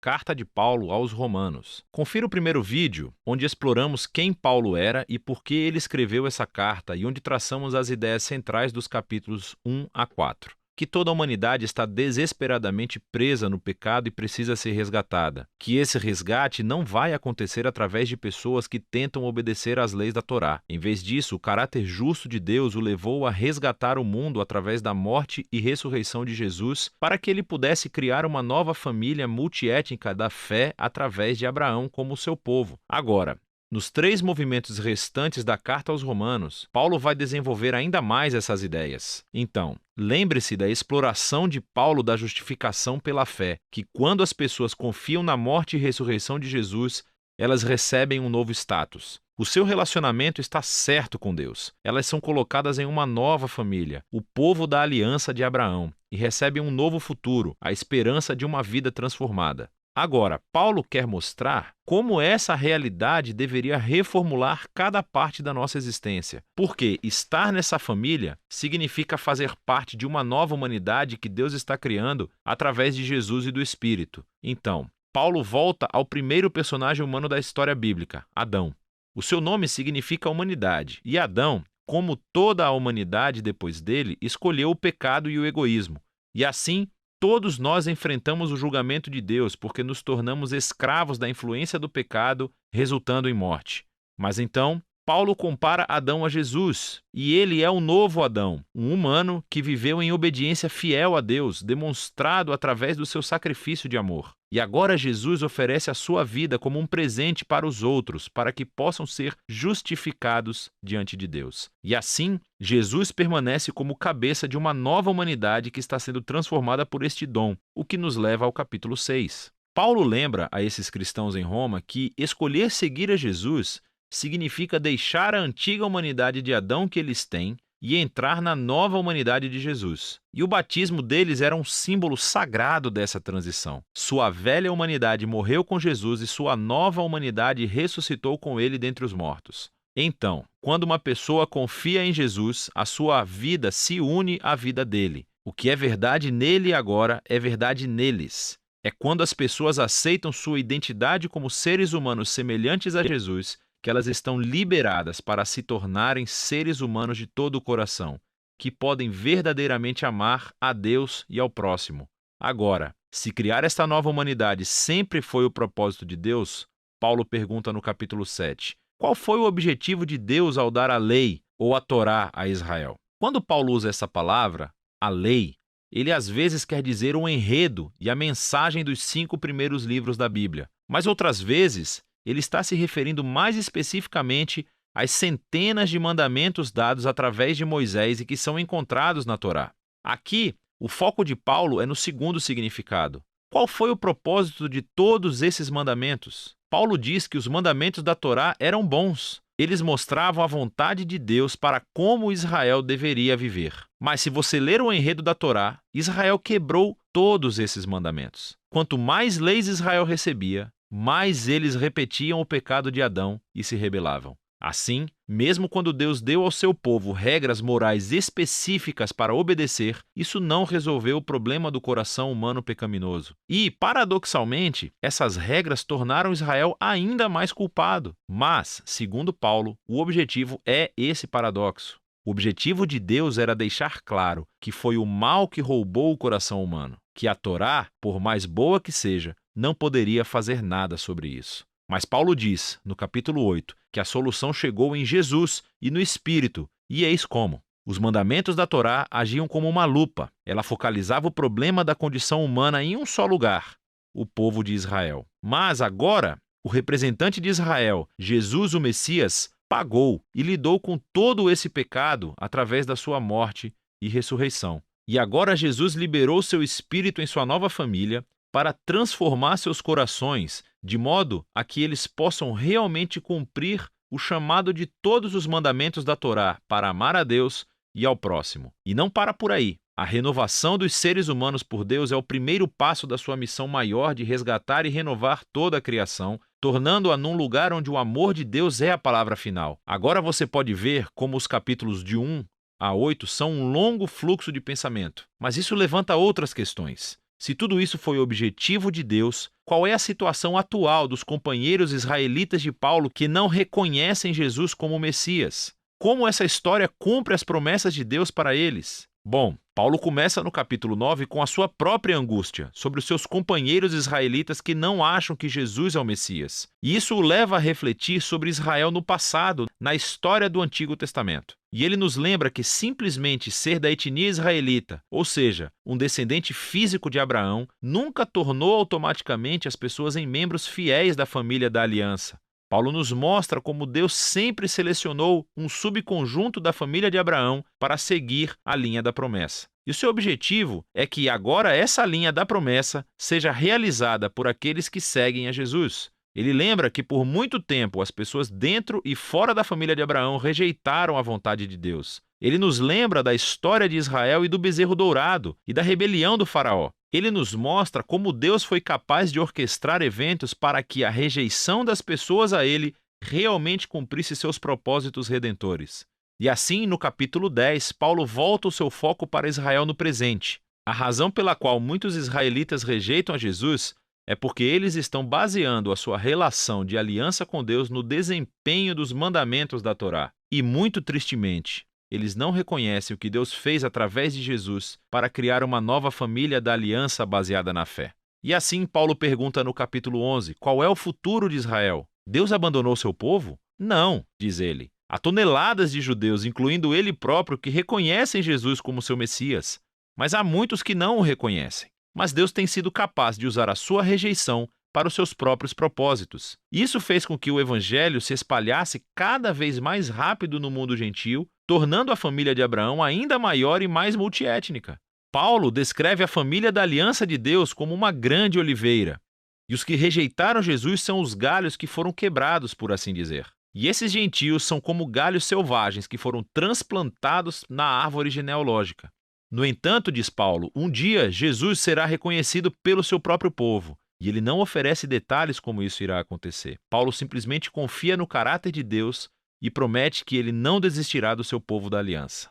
Carta de Paulo aos Romanos. Confira o primeiro vídeo, onde exploramos quem Paulo era e por que ele escreveu essa carta e onde traçamos as ideias centrais dos capítulos 1 a 4. Que toda a humanidade está desesperadamente presa no pecado e precisa ser resgatada. Que esse resgate não vai acontecer através de pessoas que tentam obedecer às leis da Torá. Em vez disso, o caráter justo de Deus o levou a resgatar o mundo através da morte e ressurreição de Jesus, para que ele pudesse criar uma nova família multiétnica da fé através de Abraão como seu povo. Agora, nos 3 movimentos restantes da carta aos Romanos, Paulo vai desenvolver ainda mais essas ideias. Então, lembre-se da exploração de Paulo da justificação pela fé, que quando as pessoas confiam na morte e ressurreição de Jesus, elas recebem um novo status. O seu relacionamento está certo com Deus. Elas são colocadas em uma nova família, o povo da aliança de Abraão, e recebem um novo futuro, a esperança de uma vida transformada. Agora, Paulo quer mostrar como essa realidade deveria reformular cada parte da nossa existência. Porque estar nessa família significa fazer parte de uma nova humanidade que Deus está criando através de Jesus e do Espírito. Então, Paulo volta ao primeiro personagem humano da história bíblica, Adão. O seu nome significa humanidade, e Adão, como toda a humanidade depois dele, escolheu o pecado e o egoísmo. E assim, todos nós enfrentamos o julgamento de Deus porque nos tornamos escravos da influência do pecado, resultando em morte. Mas então, Paulo compara Adão a Jesus, e ele é o novo Adão, um humano que viveu em obediência fiel a Deus, demonstrado através do seu sacrifício de amor. E agora Jesus oferece a sua vida como um presente para os outros, para que possam ser justificados diante de Deus. E assim, Jesus permanece como cabeça de uma nova humanidade que está sendo transformada por este dom, o que nos leva ao capítulo 6. Paulo lembra a esses cristãos em Roma que escolher seguir a Jesus significa deixar a antiga humanidade de Adão que eles têm e entrar na nova humanidade de Jesus. E o batismo deles era um símbolo sagrado dessa transição. Sua velha humanidade morreu com Jesus e sua nova humanidade ressuscitou com ele dentre os mortos. Então, quando uma pessoa confia em Jesus, a sua vida se une à vida dele. O que é verdade nele agora é verdade neles. É quando as pessoas aceitam sua identidade como seres humanos semelhantes a Jesus que elas estão liberadas para se tornarem seres humanos de todo o coração, que podem verdadeiramente amar a Deus e ao próximo. Agora, se criar esta nova humanidade sempre foi o propósito de Deus, Paulo pergunta no capítulo 7, qual foi o objetivo de Deus ao dar a lei ou a Torá a Israel? Quando Paulo usa essa palavra, a lei, ele às vezes quer dizer o enredo e a mensagem dos 5 primeiros livros da Bíblia, mas outras vezes ele está se referindo mais especificamente às centenas de mandamentos dados através de Moisés e que são encontrados na Torá. Aqui, o foco de Paulo é no segundo significado. Qual foi o propósito de todos esses mandamentos? Paulo diz que os mandamentos da Torá eram bons. Eles mostravam a vontade de Deus para como Israel deveria viver. Mas se você ler o enredo da Torá, Israel quebrou todos esses mandamentos. Quanto mais leis Israel recebia, mais eles repetiam o pecado de Adão e se rebelavam. Assim, mesmo quando Deus deu ao seu povo regras morais específicas para obedecer, isso não resolveu o problema do coração humano pecaminoso. E, paradoxalmente, essas regras tornaram Israel ainda mais culpado. Mas, segundo Paulo, o objetivo é esse paradoxo. O objetivo de Deus era deixar claro que foi o mal que roubou o coração humano, que a Torá, por mais boa que seja, não poderia fazer nada sobre isso. Mas Paulo diz, no capítulo 8, que a solução chegou em Jesus e no Espírito, e eis como. Os mandamentos da Torá agiam como uma lupa. Ela focalizava o problema da condição humana em um só lugar, o povo de Israel. Mas agora, o representante de Israel, Jesus o Messias, pagou e lidou com todo esse pecado através da sua morte e ressurreição. E agora Jesus liberou seu Espírito em sua nova família para transformar seus corações de modo a que eles possam realmente cumprir o chamado de todos os mandamentos da Torá para amar a Deus e ao próximo. E não para por aí. A renovação dos seres humanos por Deus é o primeiro passo da sua missão maior de resgatar e renovar toda a criação, tornando-a num lugar onde o amor de Deus é a palavra final. Agora você pode ver como os capítulos de 1 a 8 são um longo fluxo de pensamento, mas isso levanta outras questões. Se tudo isso foi o objetivo de Deus, qual é a situação atual dos companheiros israelitas de Paulo que não reconhecem Jesus como o Messias. Como essa história cumpre as promessas de Deus para eles? Bom, Paulo começa no capítulo 9 com a sua própria angústia sobre os seus companheiros israelitas que não acham que Jesus é o Messias. E isso o leva a refletir sobre Israel no passado, na história do Antigo Testamento. E ele nos lembra que simplesmente ser da etnia israelita, ou seja, um descendente físico de Abraão, nunca tornou automaticamente as pessoas em membros fiéis da família da aliança. Paulo nos mostra como Deus sempre selecionou um subconjunto da família de Abraão para seguir a linha da promessa. E o seu objetivo é que agora essa linha da promessa seja realizada por aqueles que seguem a Jesus. Ele lembra que por muito tempo as pessoas dentro e fora da família de Abraão rejeitaram a vontade de Deus. Ele nos lembra da história de Israel e do bezerro dourado e da rebelião do faraó. Ele nos mostra como Deus foi capaz de orquestrar eventos para que a rejeição das pessoas a ele realmente cumprisse seus propósitos redentores. E assim, no capítulo 10, Paulo volta o seu foco para Israel no presente. A razão pela qual muitos israelitas rejeitam a Jesus é porque eles estão baseando a sua relação de aliança com Deus no desempenho dos mandamentos da Torá. E muito tristemente, eles não reconhecem o que Deus fez através de Jesus para criar uma nova família da aliança baseada na fé. E assim Paulo pergunta no capítulo 11, qual é o futuro de Israel? Deus abandonou seu povo? Não, diz ele. Há toneladas de judeus, incluindo ele próprio, que reconhecem Jesus como seu Messias. Mas há muitos que não o reconhecem. Mas Deus tem sido capaz de usar a sua rejeição para os seus próprios propósitos. Isso fez com que o evangelho se espalhasse cada vez mais rápido no mundo gentil, tornando a família de Abraão ainda maior e mais multiétnica. Paulo descreve a família da aliança de Deus como uma grande oliveira, e os que rejeitaram Jesus são os galhos que foram quebrados, por assim dizer. E esses gentios são como galhos selvagens que foram transplantados na árvore genealógica. No entanto, diz Paulo, um dia Jesus será reconhecido pelo seu próprio povo, e ele não oferece detalhes como isso irá acontecer. Paulo simplesmente confia no caráter de Deus e promete que ele não desistirá do seu povo da aliança.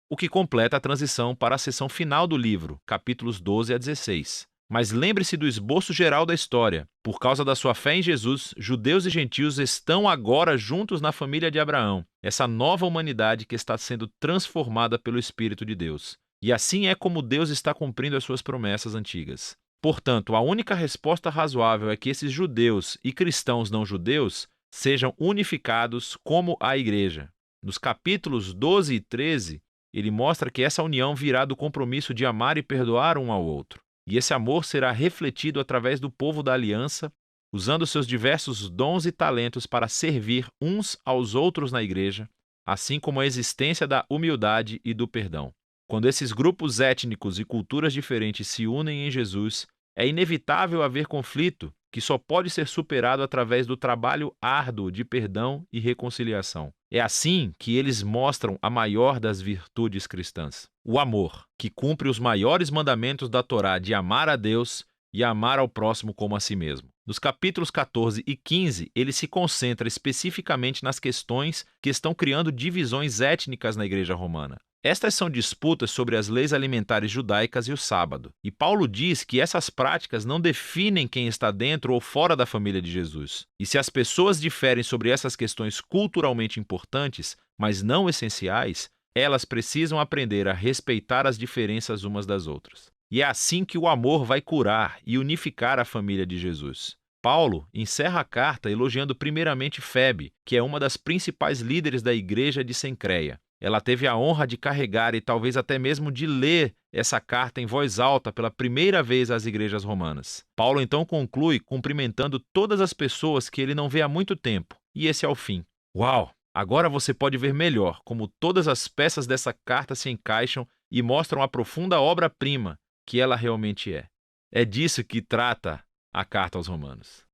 O que completa a transição para a seção final do livro, capítulos 12 a 16. Mas lembre-se do esboço geral da história. Por causa da sua fé em Jesus, judeus e gentios estão agora juntos na família de Abraão, essa nova humanidade que está sendo transformada pelo Espírito de Deus. E assim é como Deus está cumprindo as suas promessas antigas. Portanto, a única resposta razoável é que esses judeus e cristãos não judeus sejam unificados como a igreja. Nos capítulos 12 e 13, ele mostra que essa união virá do compromisso de amar e perdoar um ao outro. E esse amor será refletido através do povo da aliança, usando seus diversos dons e talentos para servir uns aos outros na igreja, assim como a existência da humildade e do perdão. Quando esses grupos étnicos e culturas diferentes se unem em Jesus, é inevitável haver conflito que só pode ser superado através do trabalho árduo de perdão e reconciliação. É assim que eles mostram a maior das virtudes cristãs, o amor, que cumpre os maiores mandamentos da Torá de amar a Deus e amar ao próximo como a si mesmo. Nos capítulos 14 e 15, ele se concentra especificamente nas questões que estão criando divisões étnicas na Igreja Romana. Estas são disputas sobre as leis alimentares judaicas e o sábado. E Paulo diz que essas práticas não definem quem está dentro ou fora da família de Jesus. E se as pessoas diferem sobre essas questões culturalmente importantes, mas não essenciais, elas precisam aprender a respeitar as diferenças umas das outras. E é assim que o amor vai curar e unificar a família de Jesus. Paulo encerra a carta elogiando primeiramente Febe, que é uma das principais líderes da igreja de Cencreia. Ela teve a honra de carregar e talvez até mesmo de ler essa carta em voz alta pela primeira vez às igrejas romanas. Paulo então conclui cumprimentando todas as pessoas que ele não vê há muito tempo. E esse é o fim. Uau! Agora você pode ver melhor como todas as peças dessa carta se encaixam e mostram a profunda obra-prima que ela realmente é. É disso que trata a carta aos Romanos.